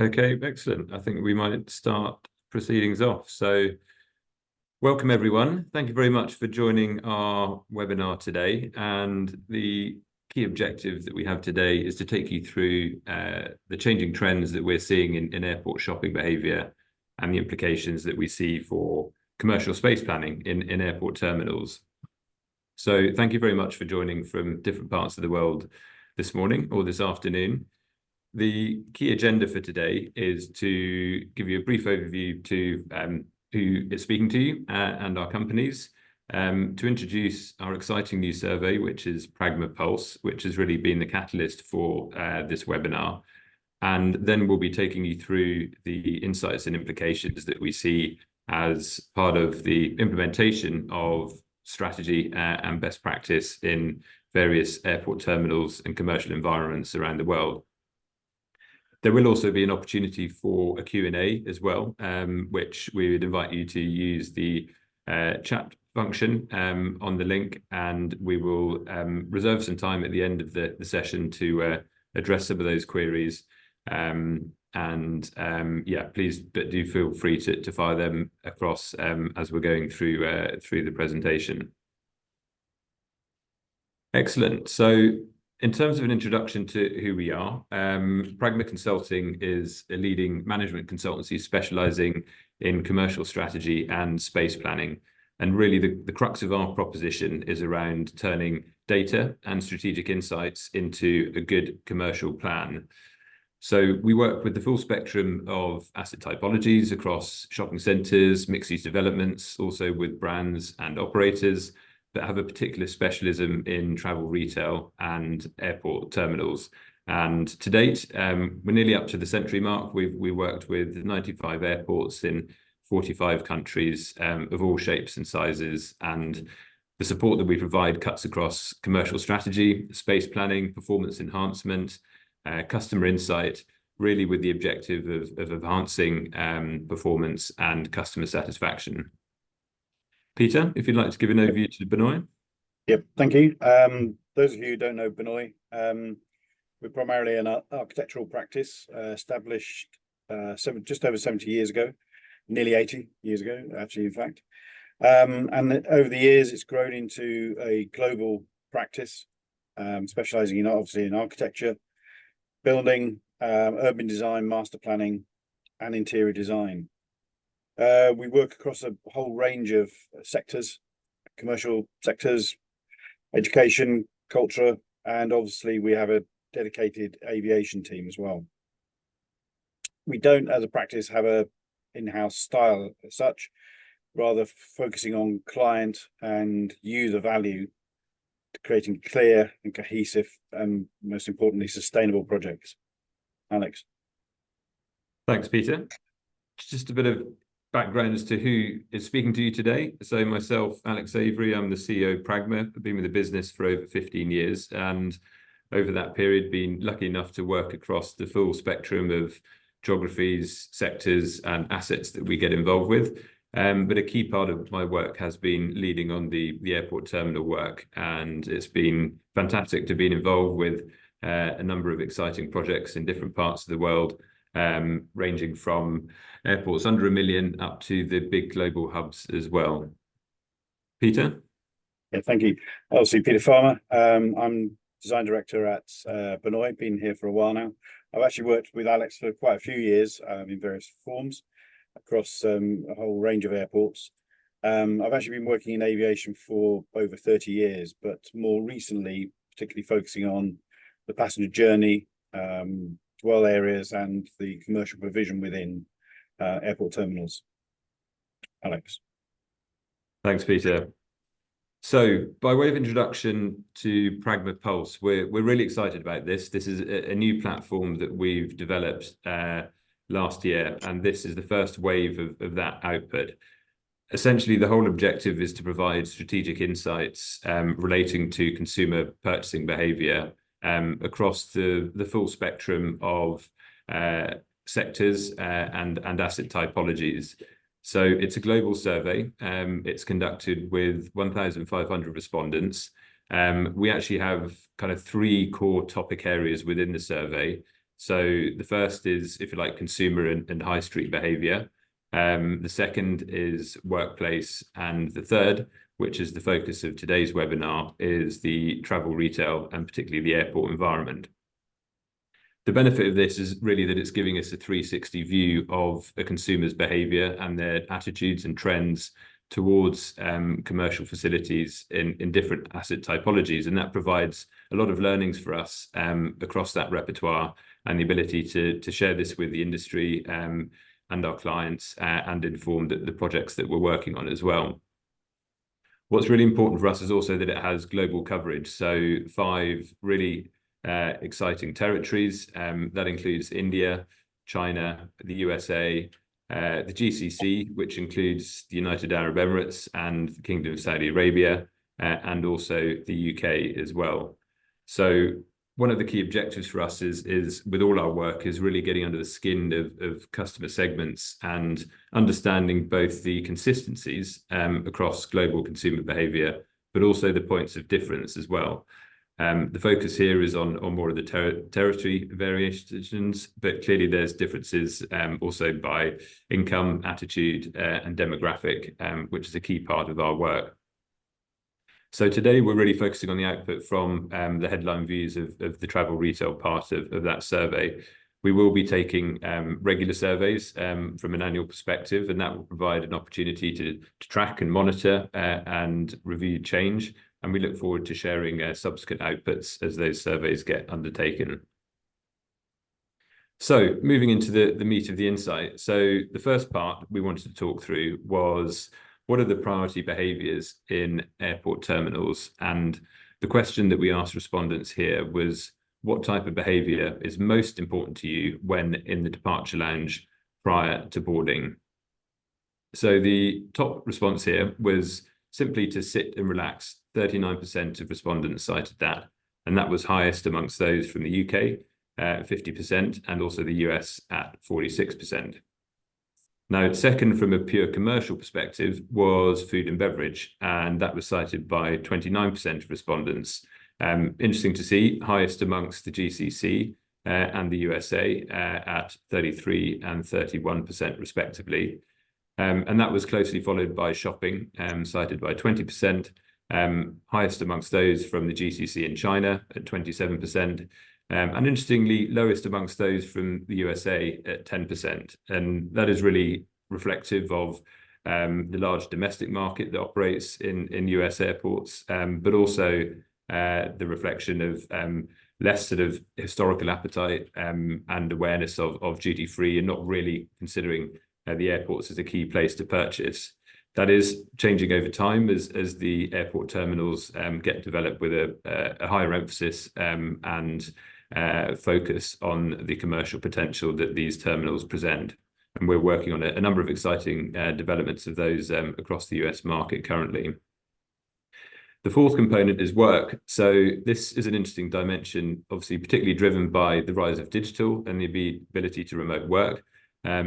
Okay, excellent. I think we might start proceedings off. So welcome everyone. Thank you very much for joining our webinar today. And the key objective that we have today is to take you through the changing trends that we're seeing in airport shopping behaviour and the implications that we see for commercial space planning in airport terminals. So thank you very much for joining from different parts of the world this morning or this afternoon. The key agenda for today is to give you a brief overview to who is speaking to you and our companies, to introduce our exciting new survey, which is Pragma Pulse, which has really been the catalyst for this webinar. And then we'll be taking you through the insights and implications that we see as part of the implementation of strategy and best practice in various airport terminals and commercial environments around the world. There will also be an opportunity for a Q&A as well, which we would invite you to use the chat function on the link, and we will reserve some time at the end of the session to address some of those queries. Yeah, please do feel free to fire them across as we're going through the presentation. Excellent. So in terms of an introduction to who we are, Pragma Consulting is a leading management consultancy specializing in commercial strategy and space planning. And really the crux of our proposition is around turning data and strategic insights into a good commercial plan. So we work with the full spectrum of asset typologies across shopping centres, mixed-use developments, also with brands and operators that have a particular specialism in travel retail and airport terminals. And to date, we're nearly up to the century mark. We worked with 95 airports in 45 countries of all shapes and sizes. And the support that we provide cuts across commercial strategy, space planning, performance enhancement, customer insight, really with the objective of enhancing performance and customer satisfaction. Peter, if you'd like to give an overview to Benoy. Yep, thank you. Those of you who don't know Benoy, we're primarily an architectural practice established just over 70 years ago, nearly 80 years ago, actually, in fact. And over the years, it's grown into a global practice, specializing in obviously in architecture, building, urban design, master planning, and interior design. We work across a whole range of sectors, commercial sectors, education, culture, and obviously we have a dedicated aviation team as well. We don't, as a practice, have a in-house style as such, rather focusing on client and user value, creating clear and cohesive and, most importantly, sustainable projects. Alex. Thanks, Peter. Just a bit of background as to who is speaking to you today. So myself, Alex Avery, I'm the CEO of Pragma. I've been with the business for over 15 years, and over that period been lucky enough to work across the full spectrum of geographies, sectors and assets that we get involved with. But a key part of my work has been leading on the airport terminal work, and it's been fantastic to be involved with a number of exciting projects in different parts of the world, ranging from airports under 1 million up to the big global hubs as well. Peter? Yeah, thank you. Obviously, Peter Farmer. I'm design director at Benoy, been here for a while now. I've actually worked with Alex for quite a few years in various forms across a whole range of airports. I've actually been working in aviation for over 30 years, but more recently, particularly focusing on the passenger journey, dwell areas and the commercial provision within airport terminals. Alex. Thanks, Peter. So by way of introduction to Pragma Pulse, we're really excited about this. This is a new platform that we've developed last year, and this is the first wave of that output. Essentially, the whole objective is to provide strategic insights relating to consumer purchasing behaviour across the full spectrum of sectors and asset typologies. So it's a global survey. It's conducted with 1,500 respondents. We actually have kind of 3 core topic areas within the survey. So the first is, if you like, consumer and high street behaviour. The second is workplace, and the third, which is the focus of today's webinar, is the travel retail and particularly the airport environment. The benefit of this is really that it's giving us a 360 view of a consumer's behaviour and their attitudes and trends towards commercial facilities in different asset typologies, and that provides a lot of learnings for us across that repertoire, and the ability to share this with the industry and our clients and inform the projects that we're working on as well. What's really important for us is also that it has global coverage, so 5 really exciting territories. That includes India, China, the USA, the GCC, which includes the United Arab Emirates and the Kingdom of Saudi Arabia, and also the UK as well. So one of the key objectives for us is with all our work is really getting under the skin of customer segments and understanding both the consistencies across global consumer behaviour, but also the points of difference as well. The focus here is on more of the territory variations, but clearly there's differences also by income, attitude, and demographic, which is a key part of our work. So today we're really focusing on the output from the headline views of the travel retail part of that survey. We will be taking regular surveys from an annual perspective, and that will provide an opportunity to track and monitor and review change. And we look forward to sharing subsequent outputs as those surveys get undertaken. So moving into the meat of the insight. So the first part we wanted to talk through was, what are the priority behaviours in airport terminals? And the question that we asked respondents here was, what type of behaviour is most important to you when in the departure lounge prior to boarding? So the top response here was simply to sit and relax. 39% of respondents cited that, and that was highest amongst those from the UK, 50%, and also the US at 46%. Now, second from a pure commercial perspective was food and beverage, and that was cited by 29% of respondents. Interesting to see, highest amongst the GCC and the USA at 33 and 31% respectively. And that was closely followed by shopping, cited by 20%, highest amongst those from the GCC in China at 27%, and interestingly, lowest amongst those from the USA at 10%. And that is really reflective of the large domestic market that operates in US airports, but also the reflection of less sort of historical appetite and awareness of duty-free, and not really considering the airports as a key place to purchase. That is changing over time as the airport terminals get developed with a higher emphasis and focus on the commercial potential that these terminals present. And we're working on a number of exciting developments of those across the US market currently. The fourth component is work. So this is an interesting dimension, obviously particularly driven by the rise of digital and the ability to remote work,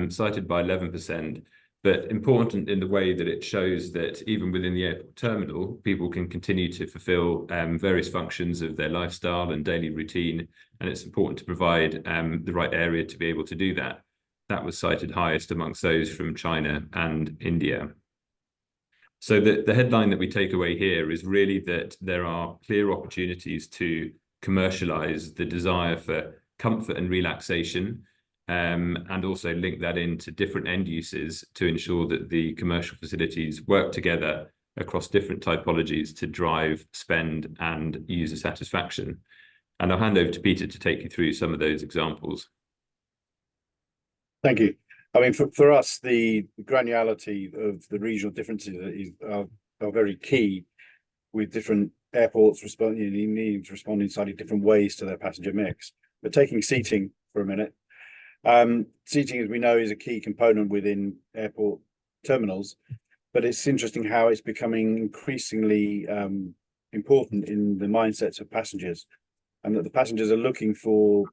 cited by 11%. But important in the way that it shows that even within the airport terminal, people can continue to fulfill various functions of their lifestyle and daily routine. And it's important to provide the right area to be able to do that. That was cited highest amongst those from China and India. So the headline that we take away here is really that there are clear opportunities to commercialize the desire for comfort and relaxation, and also link that into different end uses to ensure that the commercial facilities work together across different typologies to drive spend and user satisfaction. And I'll hand over to Peter to take you through some of those examples. Thank you. I mean, for us, the granularity of the regional differences are very key, with different airports responding in slightly different ways to their passenger mix. But taking seating for a minute, seating, as we know, is a key component within airport terminals, but it's interesting how it's becoming increasingly important in the mindsets of passengers, and that the passengers are looking for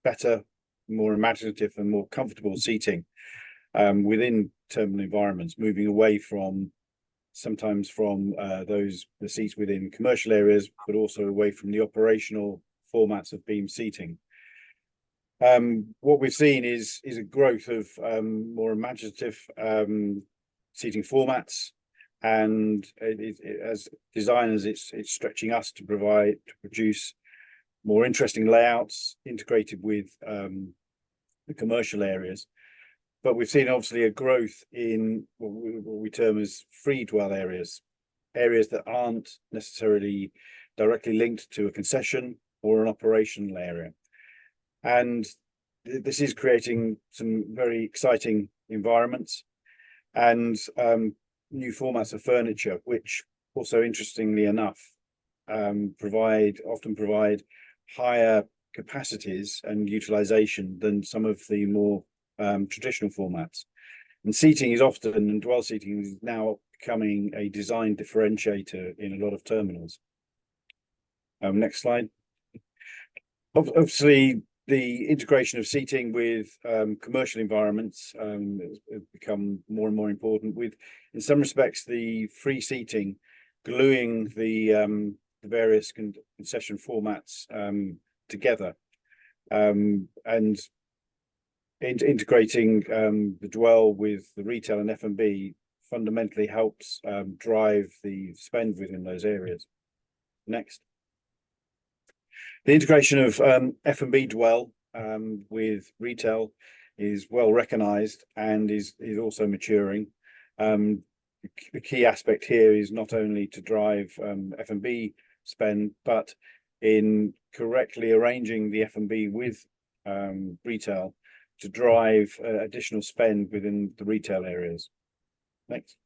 better, more imaginative and more comfortable seating within terminal environments, moving away from sometimes from the seats within commercial areas, but also away from the operational formats of beam seating. What we've seen is a growth of more imaginative seating formats, and as designers, it's stretching us to produce more interesting layouts integrated with the commercial areas. But we've seen obviously a growth in what we term as free dwell areas that aren't necessarily directly linked to a concession or an operational area. And this is creating some very exciting environments and new formats of furniture, which also, interestingly enough, often provide higher capacities and utilization than some of the more traditional formats. And seating is often, and dwell seating is now becoming a design differentiator in a lot of terminals. Next slide. Obviously, the integration of seating with commercial environments has become more and more important, with, in some respects, the free seating gluing the various concession formats together, and integrating the dwell with the retail and F&B fundamentally helps drive the spend within those areas. Next. The integration of F&B dwell with retail is well recognized and is also maturing. The key aspect here is not only to drive F&B spend, but in correctly arranging the F&B with retail to drive additional spend within the retail areas. Next.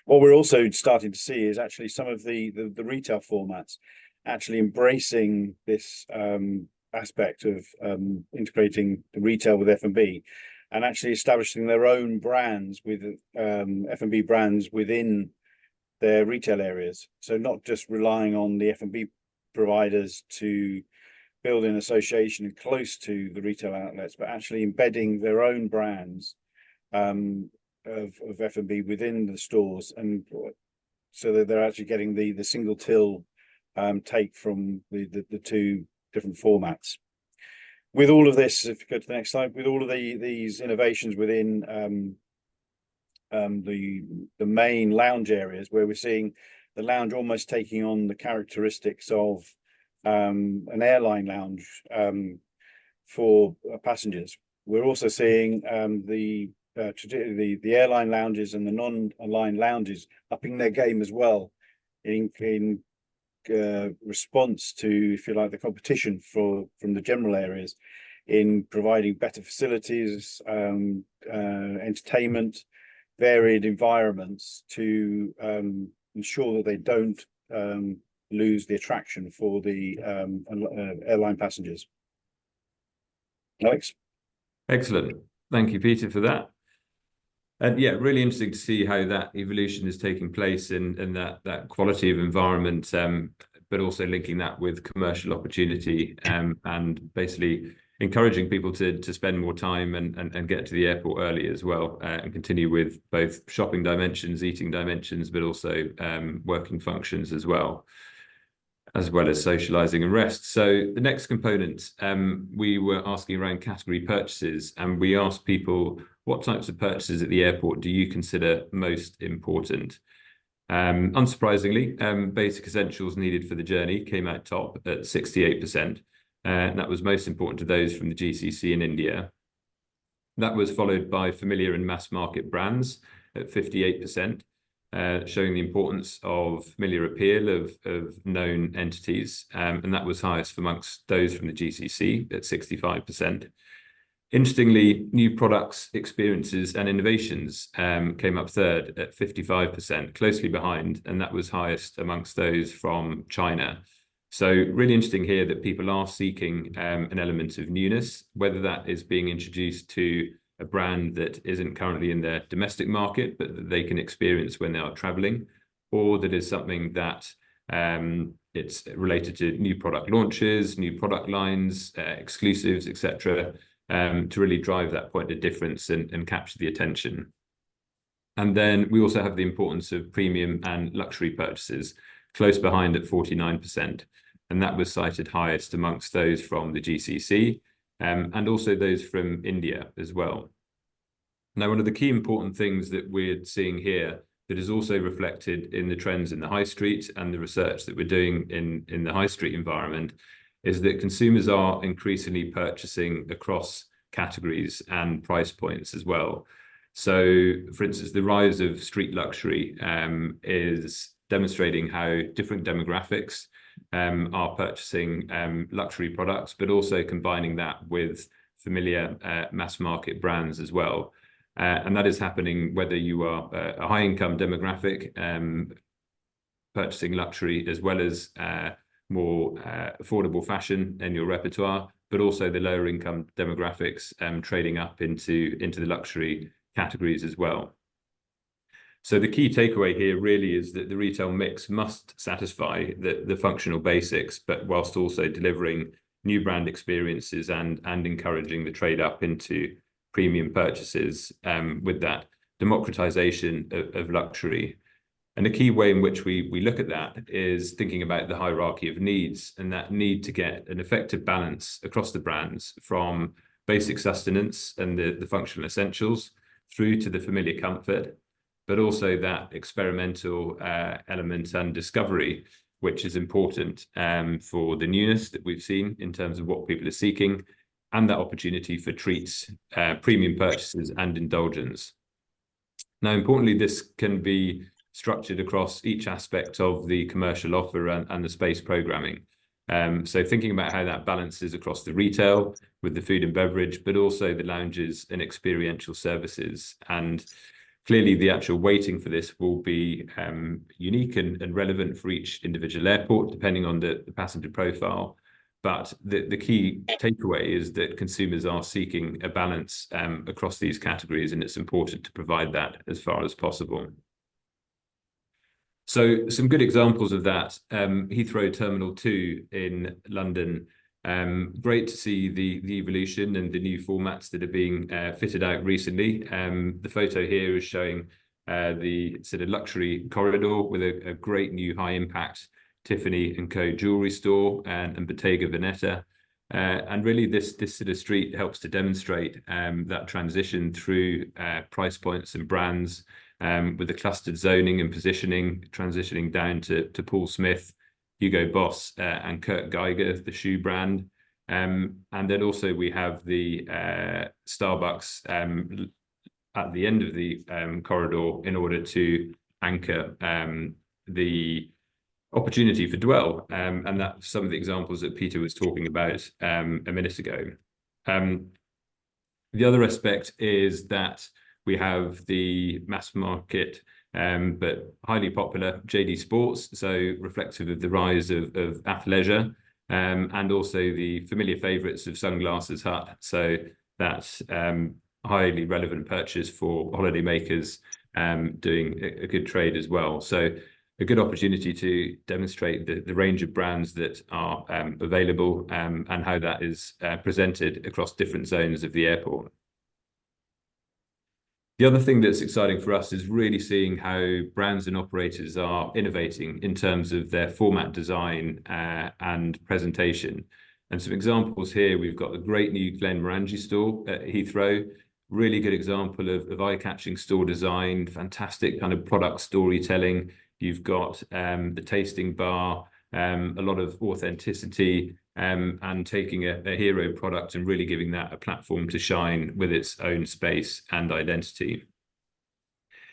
What we're also starting to see is actually some of the retail formats actually embracing this aspect of integrating the retail with F&B, and actually establishing their own brands with F&B brands within their retail areas. So not just relying on the F&B providers to build an association close to the retail outlets, but actually embedding their own brands of F&B within the stores, and so that they're actually getting the single till take from the two different formats. With all of this, if you go to the next slide, with all of these innovations within the main lounge areas, where we're seeing the lounge almost taking on the characteristics of an airline lounge for passengers. We're also seeing the airline lounges and the non-airline lounges upping their game as well, in response to, if you like, the competition from the general areas, in providing better facilities, entertainment, varied environments to ensure that they don't lose the attraction for the airline passengers. Alex? Excellent. Thank you, Peter, for that. And yeah, really interesting to see how that evolution is taking place in that quality of environment, but also linking that with commercial opportunity, and basically encouraging people to spend more time and get to the airport early as well, and continue with both shopping dimensions, eating dimensions, but also working functions as well as socializing and rest. So the next component, we were asking around category purchases, and we asked people, what types of purchases at the airport do you consider most important? Unsurprisingly, basic essentials needed for the journey came out top at 68%. And that was most important to those from the GCC in India. That was followed by familiar and mass market brands at 58%, showing the importance of familiar appeal of known entities. And that was highest amongst those from the GCC at 65%. Interestingly, new products, experiences, and innovations came up third at 55%, closely behind, and that was highest amongst those from China. So really interesting here that people are seeking an element of newness, whether that is being introduced to a brand that isn't currently in their domestic market, but that they can experience when they are traveling, or that is something that it's related to new product launches, new product lines, exclusives, etc., to really drive that point of difference and capture the attention. And then we also have the importance of premium and luxury purchases, close behind at 49%. and that was cited highest amongst those from the GCC, and also those from India as well. Now, one of the key important things that we're seeing here that is also reflected in the trends in the high street and the research that we're doing in the high street environment is that consumers are increasingly purchasing across categories and price points as well. So, for instance, the rise of street luxury is demonstrating how different demographics are purchasing luxury products, but also combining that with familiar mass market brands as well. And that is happening whether you are a high-income demographic purchasing luxury, as well as more affordable fashion in your repertoire, but also the lower-income demographics trading up into the luxury categories as well. So the key takeaway here really is that the retail mix must satisfy the functional basics, but whilst also delivering new brand experiences and encouraging the trade up into premium purchases with that democratization of luxury. And a key way in which we look at that is thinking about the hierarchy of needs, and that need to get an effective balance across the brands from basic sustenance and the functional essentials through to the familiar comfort, but also that experimental element and discovery, which is important for the newness that we've seen in terms of what people are seeking, and that opportunity for treats, premium purchases and indulgence. Now, importantly, this can be structured across each aspect of the commercial offer and the space programming. So thinking about how that balances across the retail with the food and beverage, but also the lounges and experiential services. And clearly the actual weighting for this will be unique and relevant for each individual airport, depending on the passenger profile. But the key takeaway is that consumers are seeking a balance across these categories, and it's important to provide that as far as possible. So some good examples of that, Heathrow Terminal 2 in London. Great to see the evolution and the new formats that are being fitted out recently. The photo here is showing the sort of luxury corridor with a great new high impact Tiffany & Co jewelry store and Bottega Veneta. And really this sort of street helps to demonstrate that transition through price points and brands with the clustered zoning and positioning, transitioning down to Paul Smith, Hugo Boss and Kurt Geiger, the shoe brand. And then also we have the Starbucks at the end of the corridor in order to anchor the opportunity for dwell, and that's some of the examples that Peter was talking about a minute ago. The other aspect is that we have the mass market but highly popular JD Sports, so reflective of the rise of athleisure, and also the familiar favourites of Sunglasses Hut, so that's highly relevant purchase for holiday makers doing a good trade as well. So a good opportunity to demonstrate the range of brands that are available and how that is presented across different zones of the airport. The other thing that's exciting for us is really seeing how brands and operators are innovating in terms of their format design and presentation. And some examples here, we've got the great new Glenmorangie store at Heathrow, really good example of eye-catching store design, fantastic kind of product storytelling. You've got the tasting bar, a lot of authenticity, and taking a hero product and really giving that a platform to shine with its own space and identity.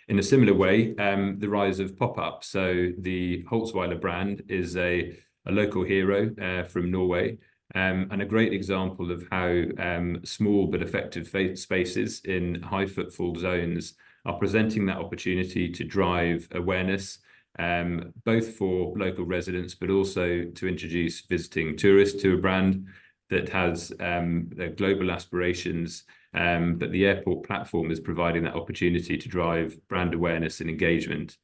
In a similar way, the rise of pop-up. So the Holtzweiler brand is a local hero from Norway, and a great example of how small but effective spaces in high footfall zones are presenting that opportunity to drive awareness, both for local residents, but also to introduce visiting tourists to a brand that has their global aspirations, but the airport platform is providing that opportunity to drive brand awareness and engagement.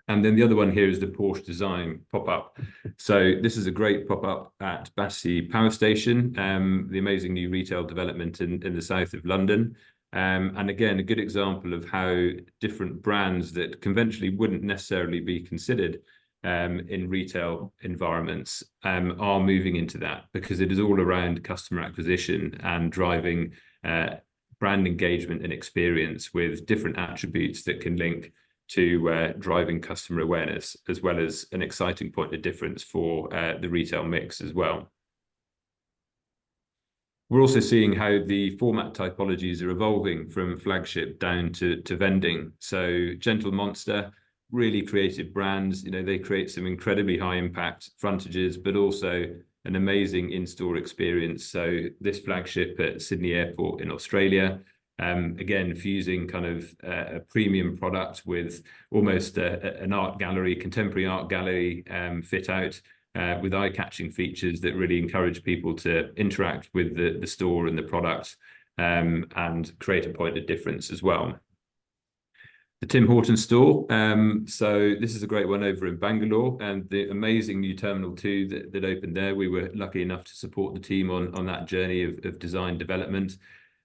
And then the other one here is the Porsche Design pop-up. So this is a great pop-up at Battersea Power Station, the amazing new retail development in the south of London. And again, a good example of how different brands that conventionally wouldn't necessarily be considered in retail environments are moving into that, because it is all around customer acquisition and driving brand engagement and experience with different attributes that can link to driving customer awareness, as well as an exciting point of difference for the retail mix as well. We're also seeing how the format typologies are evolving from flagship down to vending. So Gentle Monster, really creative brands, they create some incredibly high impact frontages, but also an amazing in-store experience. So this flagship at Sydney Airport in Australia, again, fusing kind of a premium product with almost an art gallery, contemporary art gallery fit out, with eye-catching features that really encourage people to interact with the store and the product, and create a point of difference as well. The Tim Hortons store, so this is a great one over in Bangalore, and the amazing new Terminal 2 that opened there. We were lucky enough to support the team on that journey of design development,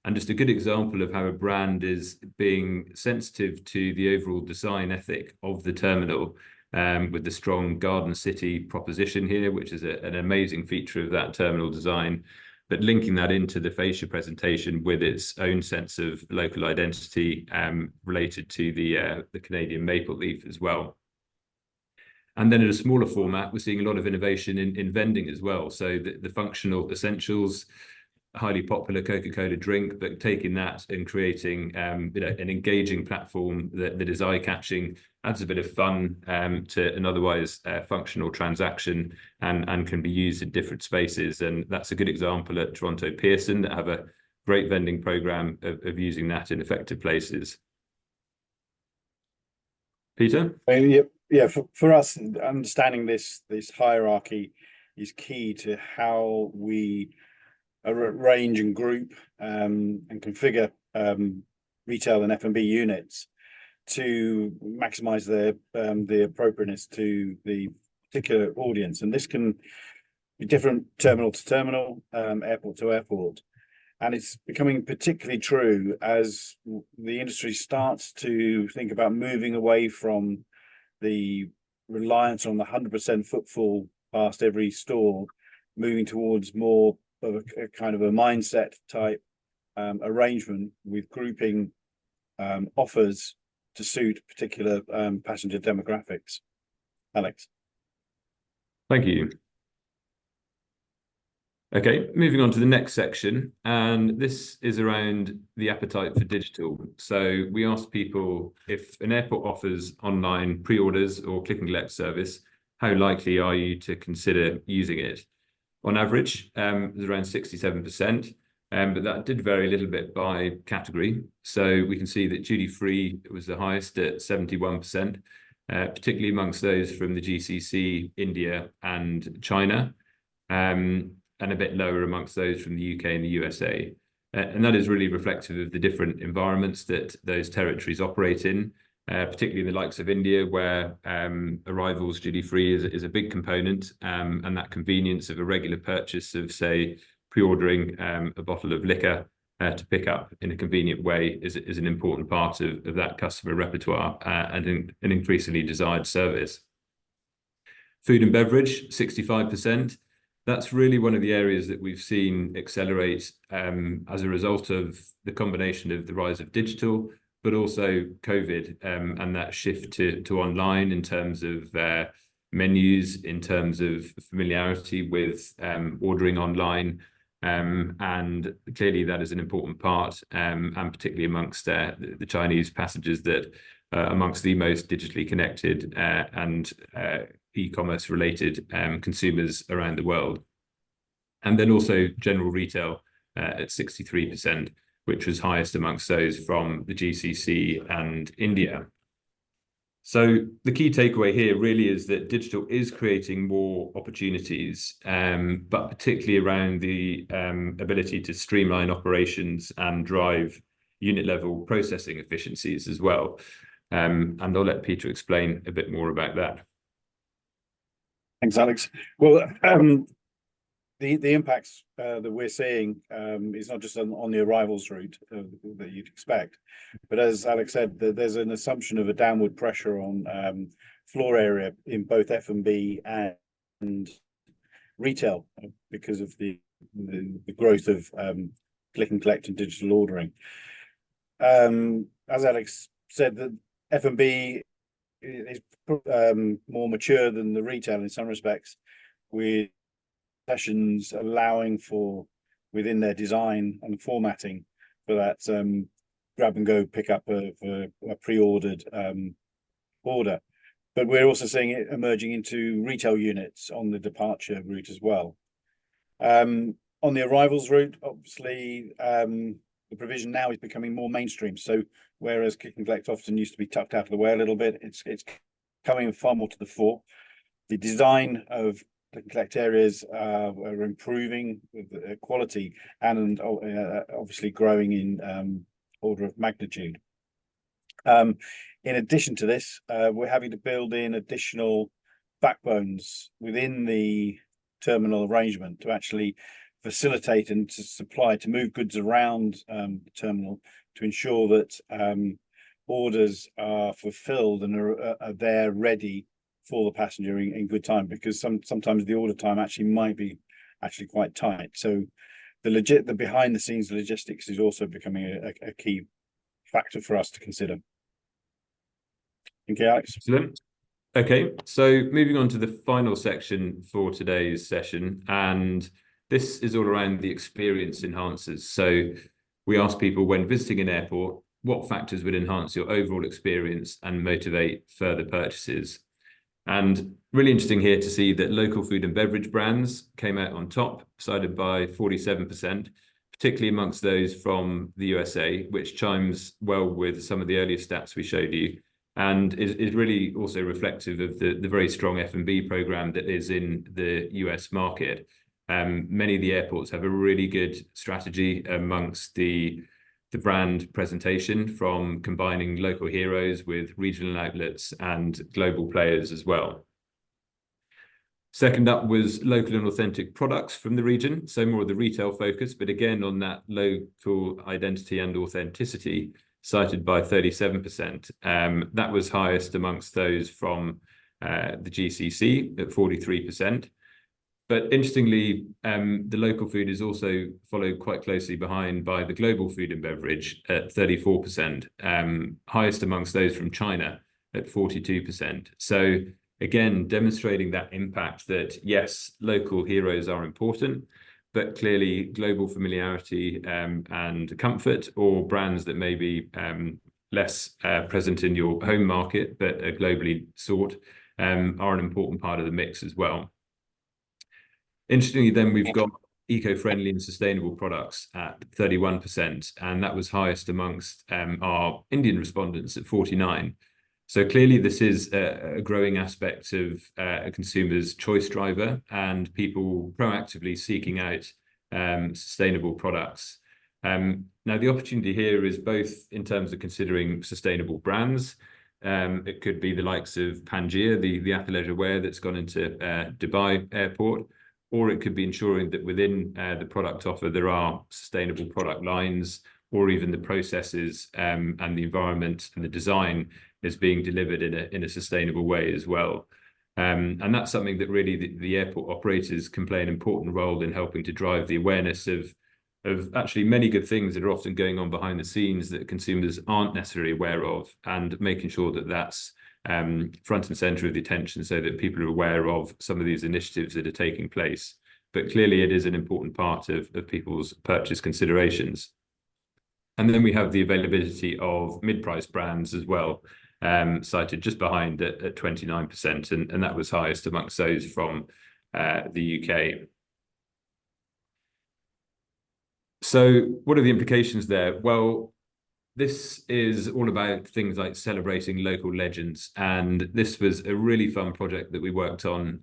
and just a good example of how a brand is being sensitive to the overall design ethic of the terminal, with the strong Garden City proposition here, which is an amazing feature of that terminal design, but linking that into the fascia presentation with its own sense of local identity, related to the Canadian maple leaf as well. And then at a smaller format, we're seeing a lot of innovation in vending as well. So the functional essentials, highly popular Coca-Cola drink, but taking that and creating an engaging platform that is eye-catching, adds a bit of fun to an otherwise functional transaction, and can be used in different spaces. And that's a good example at Toronto Pearson, that have a great vending program of using that in effective places. Peter? Yeah, for us, understanding this hierarchy is key to how we arrange and group and configure retail and F&B units to maximize the appropriateness to the particular audience. And this can be different terminal to terminal, airport to airport. And it's becoming particularly true as the industry starts to think about moving away from the reliance on the 100% footfall past every store, moving towards more of a kind of a mindset type arrangement with grouping offers to suit particular passenger demographics. Alex. Thank you. Okay, moving on to the next section, and this is around the appetite for digital. So we asked people, if an airport offers online pre-orders or click and collect service, how likely are you to consider using it? On average, it was around 67%, but that did vary a little bit by category. So we can see that duty-free was the highest at 71%, particularly amongst those from the GCC, India and China, and a bit lower amongst those from the UK and the USA. And that is really reflective of the different environments that those territories operate in, particularly in the likes of India, where arrivals duty-free is a big component, and that convenience of a regular purchase of, say, pre-ordering a bottle of liquor to pick up in a convenient way is an important part of that customer repertoire, and an increasingly desired service. Food and beverage, 65%. That's really one of the areas that we've seen accelerate as a result of the combination of the rise of digital, but also COVID, and that shift to online in terms of menus, in terms of familiarity with ordering online. And clearly that is an important part, and particularly amongst the Chinese passengers that amongst the most digitally connected and e-commerce related consumers around the world. And then also general retail at 63%, which was highest amongst those from the GCC and India. So the key takeaway here really is that digital is creating more opportunities, but particularly around the ability to streamline operations and drive unit level processing efficiencies as well. And I'll let Peter explain a bit more about that. Thanks, Alex. Well, the impacts that we're seeing is not just on the arrivals route that you'd expect, but as Alex said, there's an assumption of a downward pressure on floor area in both F&B and retail because of the growth of click and collect and digital ordering. As Alex said, the F&B is more mature than the retail in some respects, with sessions allowing for within their design and formatting for that grab and go pick up of a pre-ordered order. But we're also seeing it emerging into retail units on the departure route as well. On the arrivals route, obviously, the provision now is becoming more mainstream. So whereas click and collect often used to be tucked out of the way a little bit, it's coming far more to the fore. The design of click and collect areas are improving with the quality and obviously growing in order of magnitude. In addition to this, we're having to build in additional backbones within the terminal arrangement to actually facilitate and to supply, to move goods around the terminal to ensure that orders are fulfilled and are there ready for the passenger in good time, because sometimes the order time actually might be quite tight. So the behind the scenes logistics is also becoming a key factor for us to consider. Okay, Alex. Excellent. Okay, so moving on to the final section for today's session, and this is all around the experience enhancers. So we ask people, when visiting an airport, what factors would enhance your overall experience and motivate further purchases? And really interesting here to see that local food and beverage brands came out on top, cited by 47%, particularly amongst those from the USA, which chimes well with some of the earlier stats we showed you, and is really also reflective of the very strong F&B program that is in the US market. Many of the airports have a really good strategy amongst the brand presentation, from combining local heroes with regional outlets and global players as well. Second up was local and authentic products from the region, so more of the retail focus, but again on that local identity and authenticity, cited by 37%. That was highest amongst those from the GCC at 43%. But interestingly, the local food is also followed quite closely behind by the global food and beverage at 34%, highest amongst those from China at 42%. So again, demonstrating that impact that, yes, local heroes are important, but clearly global familiarity and comfort, or brands that may be less present in your home market, but are globally sought, are an important part of the mix as well. Interestingly, then we've got eco-friendly and sustainable products at 31%, and that was highest amongst our Indian respondents at 49%. So clearly this is a growing aspect of a consumer's choice driver, and people proactively seeking out sustainable products. Now, the opportunity here is both in terms of considering sustainable brands. It could be the likes of Pangaea, the athleisure wear that's gone into Dubai airport, or it could be ensuring that within the product offer there are sustainable product lines, or even the processes and the environment and the design is being delivered in a sustainable way as well. And that's something that really the airport operators can play an important role in helping to drive the awareness of actually many good things that are often going on behind the scenes that consumers aren't necessarily aware of, and making sure that that's front and center of the attention, so that people are aware of some of these initiatives that are taking place. But clearly it is an important part of people's purchase considerations. And then we have the availability of mid-price brands as well, cited just behind at 29%, and that was highest amongst those from the UK. So what are the implications there? Well, this is all about things like celebrating local legends, and this was a really fun project that we worked on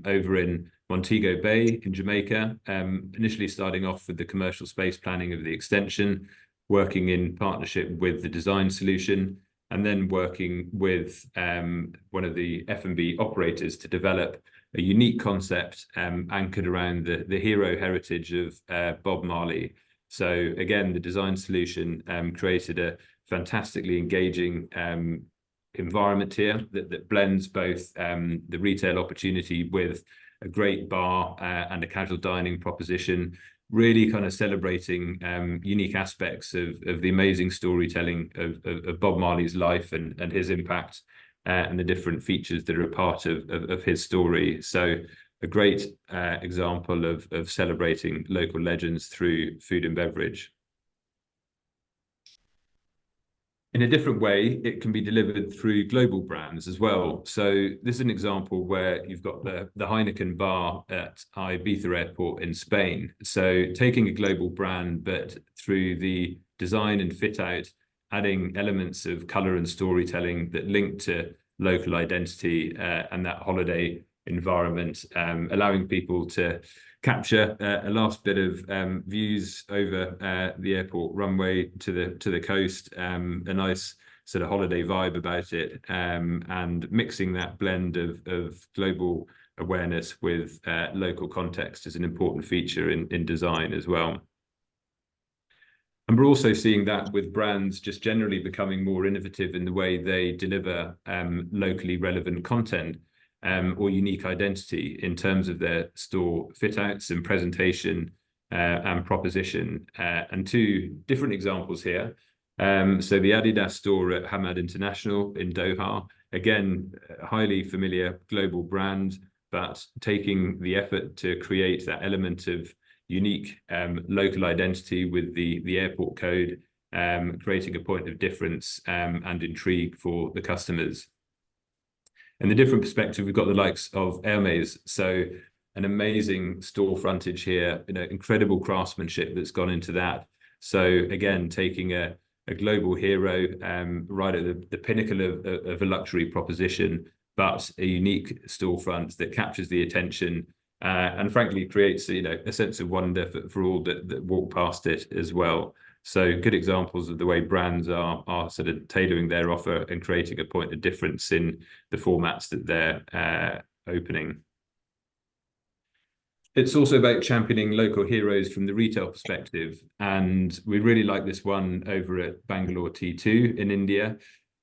over in Montego Bay in Jamaica, initially starting off with the commercial space planning of the extension, working in partnership with the design solution, and then working with one of the F&B operators to develop a unique concept anchored around the hero heritage of Bob Marley. So again, the design solution created a fantastically engaging environment here that blends both the retail opportunity with a great bar and a casual dining proposition, really kind of celebrating unique aspects of the amazing storytelling of Bob Marley's life and his impact and the different features that are a part of his story. So a great example of celebrating local legends through food and beverage. In a different way, it can be delivered through global brands as well. So this is an example where you've got the Heineken bar at Ibiza Airport in Spain. So taking a global brand, but through the design and fit out, adding elements of color and storytelling that link to local identity and that holiday environment, allowing people to capture a last bit of views over the airport runway to the coast, a nice sort of holiday vibe about it, and mixing that blend of global awareness with local context is an important feature in design as well. And we're also seeing that with brands just generally becoming more innovative in the way they deliver locally relevant content or unique identity in terms of their store fit outs and presentation and proposition. And two different examples here. So the Adidas store at Hamad International in Doha, again, a highly familiar global brand, but taking the effort to create that element of unique local identity with the airport code, creating a point of difference and intrigue for the customers. And the different perspective, we've got the likes of Hermes, so an amazing store frontage here, incredible craftsmanship that's gone into that. So again, taking a global hero right at the pinnacle of a luxury proposition, but a unique storefront that captures the attention and frankly creates a sense of wonder for all that walk past it as well. So good examples of the way brands are sort of tailoring their offer and creating a point of difference in the formats that they're opening. It's also about championing local heroes from the retail perspective. And we really like this one over at Bangalore T2 in India,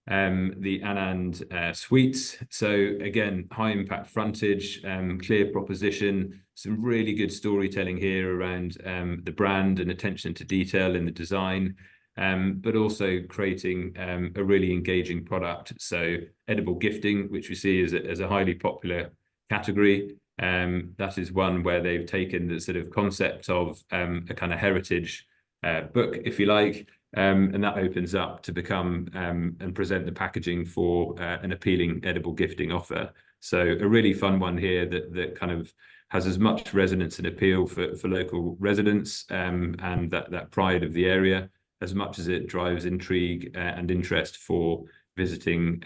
the Anand Suites. So again, high impact frontage, clear proposition, some really good storytelling here around the brand and attention to detail in the design, but also creating a really engaging product. So edible gifting, which we see as a highly popular category. That is one where they've taken the sort of concept of a kind of heritage book, if you like, and that opens up to become and present the packaging for an appealing edible gifting offer. So a really fun one here that kind of has as much resonance and appeal for local residents and that pride of the area, as much as it drives intrigue and interest for visiting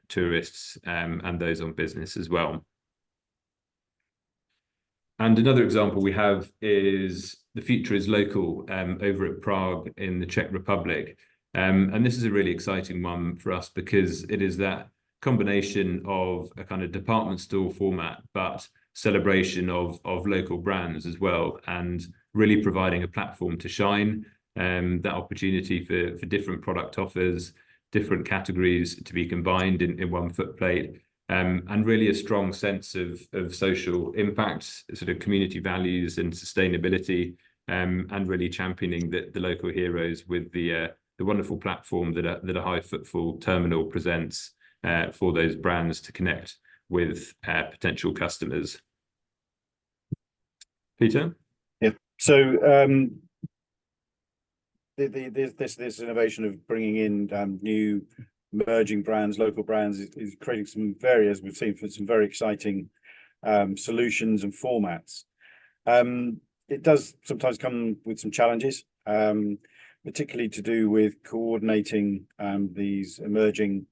tourists and those on business as well. And another example we have is The Future is Local over at Prague in the Czech Republic. And this is a really exciting one for us because it is that combination of a kind of department store format, but celebration of local brands as well, and really providing a platform to shine, that opportunity for different product offers, different categories to be combined in one footplate. And really a strong sense of social impact, sort of community values and sustainability, and really championing the local heroes with the wonderful platform that a high footfall terminal presents for those brands to connect with potential customers. Peter? Yeah. So this innovation of bringing in new emerging brands, local brands, is creating some as we've seen, for some very exciting solutions and formats. It does sometimes come with some challenges, particularly to do with coordinating these emerging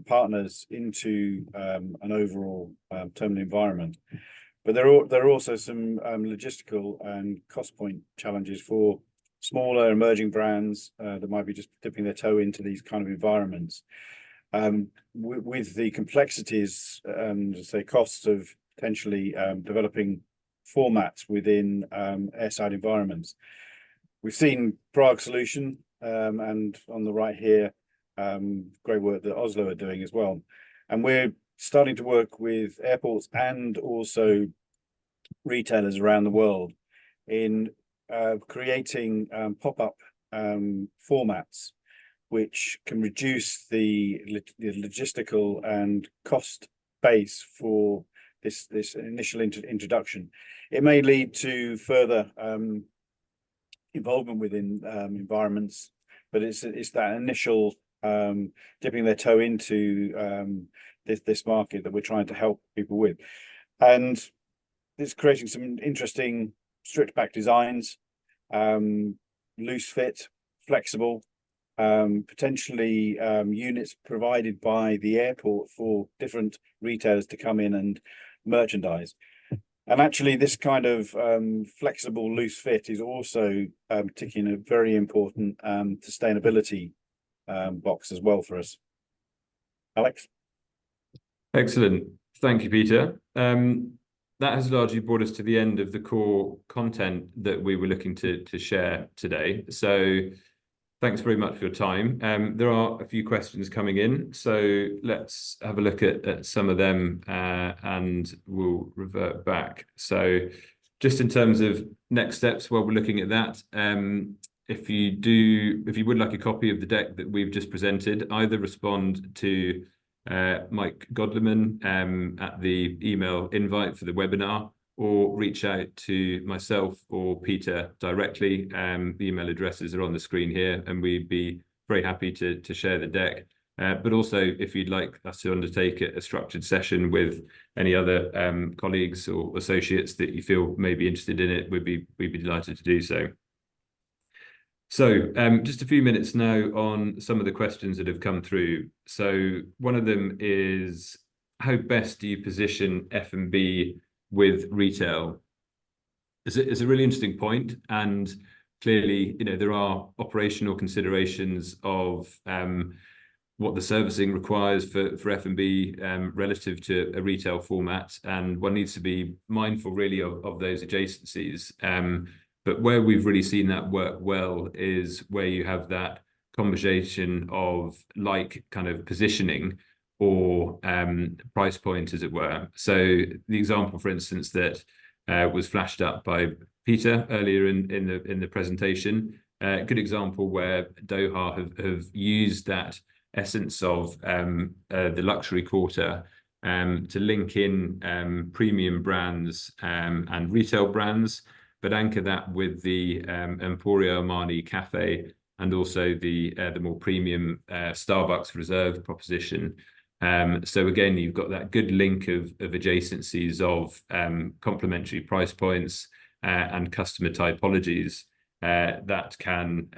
partners into an overall terminal environment. But there are also some logistical and cost point challenges for smaller emerging brands that might be just dipping their toe into these kind of environments. With the complexities and say costs of potentially developing formats within airside environments. We've seen Prague solution, and on the right here, great work that Oslo are doing as well. And we're starting to work with airports and also retailers around the world in creating pop-up formats which can reduce the logistical and cost base for this initial introduction. It may lead to further involvement within environments, but it's that initial dipping their toe into this market that we're trying to help people with. And it's creating some interesting stripped back designs, loose fit, flexible, potentially units provided by the airport for different retailers to come in and merchandise. And actually this kind of flexible loose fit is also ticking a very important sustainability box as well for us. Alex? Excellent. Thank you, Peter. That has largely brought us to the end of the core content that we were looking to share today. So thanks very much for your time. There are a few questions coming in, so let's have a look at some of them and we'll revert back. So just in terms of next steps while we're looking at that, if you would like a copy of the deck that we've just presented, either respond to Mike Godleman at the email invite for the webinar, or reach out to myself or Peter directly. The email addresses are on the screen here, and we'd be very happy to share the deck. But also, if you'd like us to undertake a structured session with any other colleagues or associates that you feel may be interested in it, we'd be delighted to do so. So just a few minutes now on some of the questions that have come through. So one of them is, how best do you position F&B with retail? It's a really interesting point, and clearly, there are operational considerations of what the servicing requires for F&B relative to a retail format, and one needs to be mindful really of those adjacencies. But where we've really seen that work well is where you have that combination of like kind of positioning or price point, as it were. So the example, for instance, that was flashed up by Peter earlier in the presentation, a good example where Doha have used that essence of the luxury quarter to link in premium brands and retail brands, but anchor that with the Emporio Armani Cafe and also the more premium Starbucks Reserve proposition. So again, you've got that good link of adjacencies of complementary price points and customer typologies that can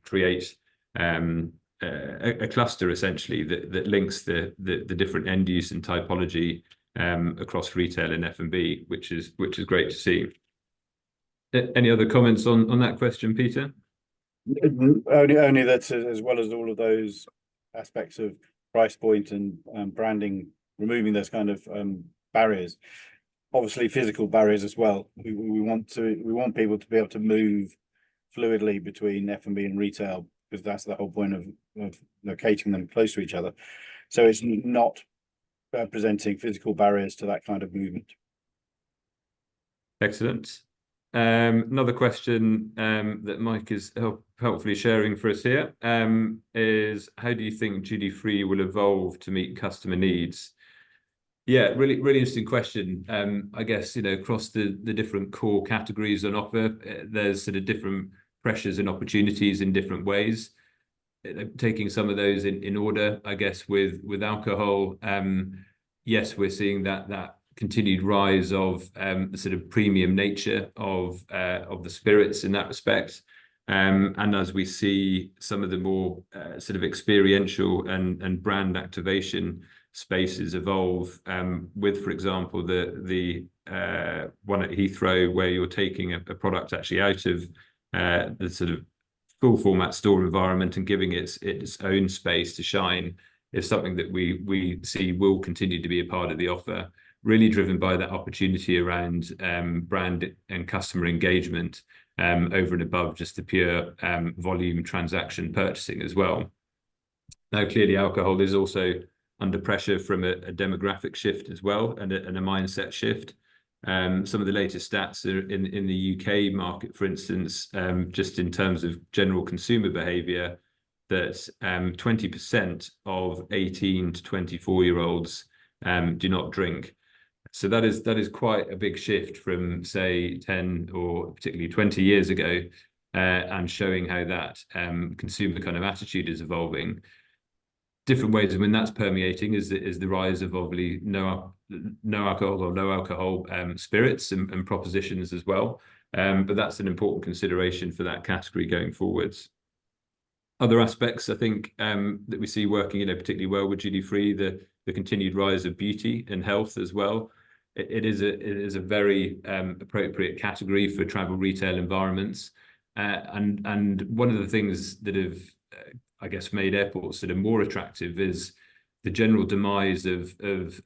create a cluster essentially that links the different end use and typology across retail and F&B, which is great to see. Any other comments on that question, Peter? Only that, as well as all of those aspects of price point and branding, removing those kind of barriers, obviously physical barriers as well. We want people to be able to move fluidly between F&B and retail, because that's the whole point of locating them close to each other. So it's not presenting physical barriers to that kind of movement. Excellent. Another question that Mike is helpfully sharing for us here is, how do you think duty-free will evolve to meet customer needs? Yeah, really interesting question. I guess, across the different core categories on offer, there's sort of different pressures and opportunities in different ways. Taking some of those in order, I guess, with alcohol, yes, we're seeing that continued rise of the sort of premium nature of the spirits in that respect. And as we see some of the more sort of experiential and brand activation spaces evolve, with, for example, the one at Heathrow, where you're taking a product actually out of the sort of full format store environment and giving its own space to shine, is something that we see will continue to be a part of the offer. really driven by that opportunity around brand and customer engagement over and above just the pure volume transaction purchasing as well. Now, clearly, alcohol is also under pressure from a demographic shift as well, and a mindset shift. Some of the latest stats are in the UK market, for instance, just in terms of general consumer behaviour, that 20% of 18 to 24-year-olds do not drink. So that is quite a big shift from, say, 10 or particularly 20 years ago, and showing how that consumer kind of attitude is evolving. Different ways when that's permeating is the rise of obviously no alcohol or low alcohol spirits and propositions as well. But that's an important consideration for that category going forwards. Other aspects, I think, that we see working, particularly well with duty-free, the continued rise of beauty and health as well. It is a very appropriate category for travel retail environments, and one of the things that have I guess made airports sort of more attractive is the general demise of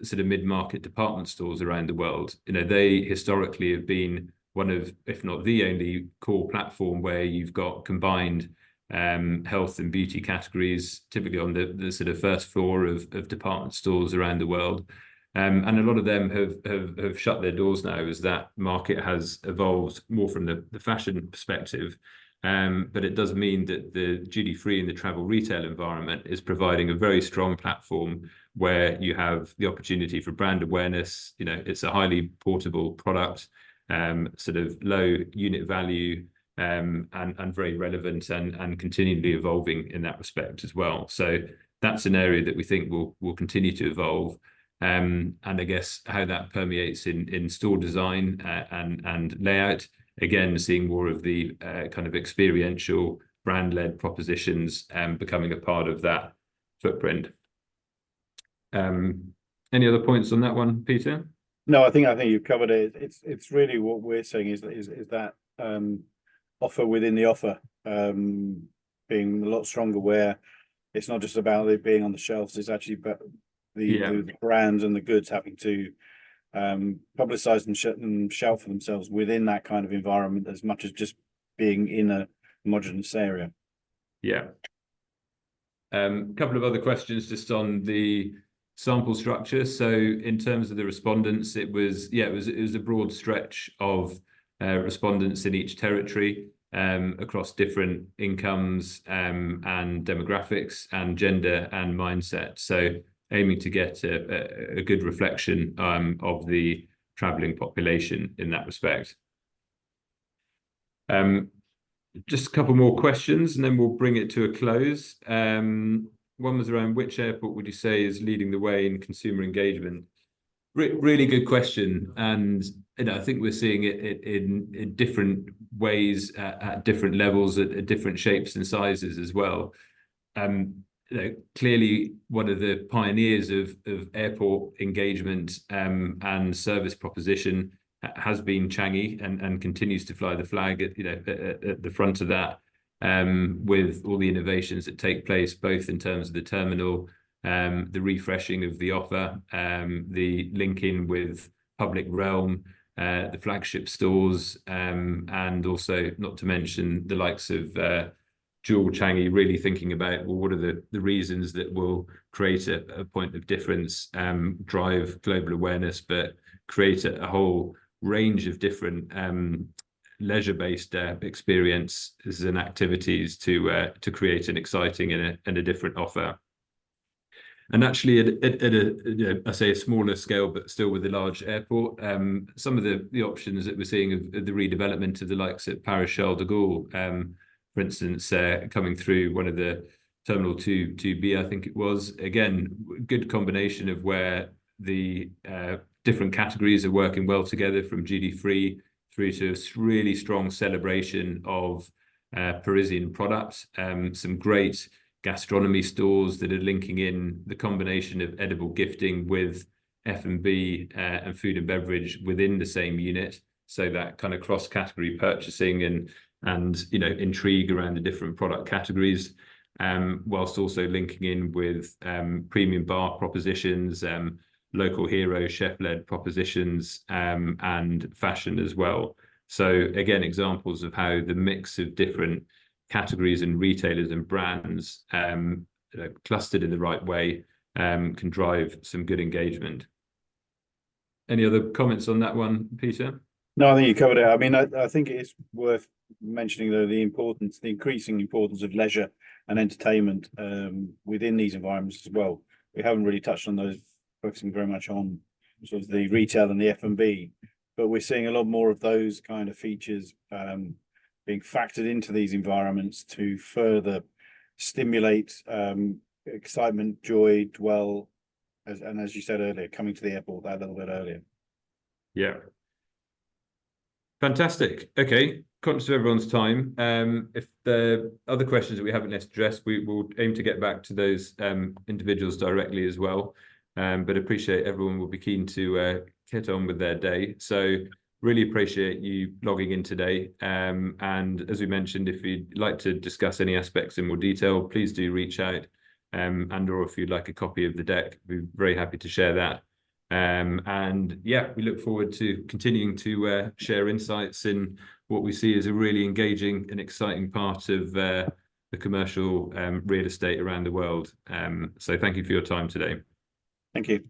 sort of mid-market department stores around the world. They historically have been one of, if not the only, core platform where you've got combined health and beauty categories, typically on the sort of first floor of department stores around the world. And a lot of them have shut their doors now as that market has evolved more from the fashion perspective. But it does mean that the duty-free and the travel retail environment is providing a very strong platform where you have the opportunity for brand awareness. It's a highly portable product, sort of low unit value, and very relevant and continually evolving in that respect as well. So that's an area that we think will continue to evolve. And I guess how that permeates in store design and layout. Again, seeing more of the kind of experiential brand-led propositions becoming a part of that footprint. Any other points on that one, Peter? No, I think you've covered it. It's really what we're saying is that offer within the offer being a lot stronger, where it's not just about it being on the shelves. It's actually about the brands and the goods having to publicize and shelf for themselves within that kind of environment, as much as just being in a homogenous area. Yeah. A couple of other questions just on the sample structure. So in terms of the respondents, it was a broad stretch of respondents in each territory, across different incomes and demographics and gender and mindset. So aiming to get a good reflection of the travelling population in that respect. Just a couple more questions and then we'll bring it to a close. One was around which airport would you say is leading the way in consumer engagement? Really good question, and I think we're seeing it in different ways at different levels, at different shapes and sizes as well. Clearly, one of the pioneers of airport engagement and service proposition has been Changi, and continues to fly the flag at the front of that, with all the innovations that take place, both in terms of the terminal, the refreshing of the offer, the linking with public realm, the flagship stores, and also not to mention the likes of Jewel Changi, really thinking about, well, what are the reasons that will create a point of difference, drive global awareness, but create a whole range of different leisure-based experiences and activities to create an exciting and a different offer. And actually, at a I say a smaller scale, but still with a large airport, some of the options that we're seeing of the redevelopment of the likes at Paris Charles de Gaulle, for instance, coming through one of the Terminal 2B, I think it was. Again, good combination of where the different categories are working well together, from duty-free through to a really strong celebration of Parisian products. Some great gastronomy stores that are linking in the combination of edible gifting with F&B and food and beverage within the same unit. So that kind of cross-category purchasing and intrigue around the different product categories, whilst also linking in with premium bar propositions, local hero, chef-led propositions, and fashion as well. So again, examples of how the mix of different categories and retailers and brands clustered in the right way can drive some good engagement. Any other comments on that one, Peter? No, I think you covered it. I mean, I think it is worth mentioning though the increasing importance of leisure and entertainment within these environments as well. We haven't really touched on those, focusing very much on sort of the retail and the F&B, but we're seeing a lot more of those kind of features being factored into these environments to further stimulate excitement, joy, dwell, and as you said earlier, coming to the airport that little bit earlier. Yeah. Fantastic. Okay, conscious of everyone's time. If there are other questions that we haven't yet addressed, we will aim to get back to those individuals directly as well. But appreciate everyone will be keen to get on with their day. So really appreciate you logging in today. And as we mentioned, if you'd like to discuss any aspects in more detail, please do reach out. And or if you'd like a copy of the deck, we're very happy to share that. And yeah, we look forward to continuing to share insights in what we see as a really engaging and exciting part of the commercial real estate around the world. So thank you for your time today. Thank you.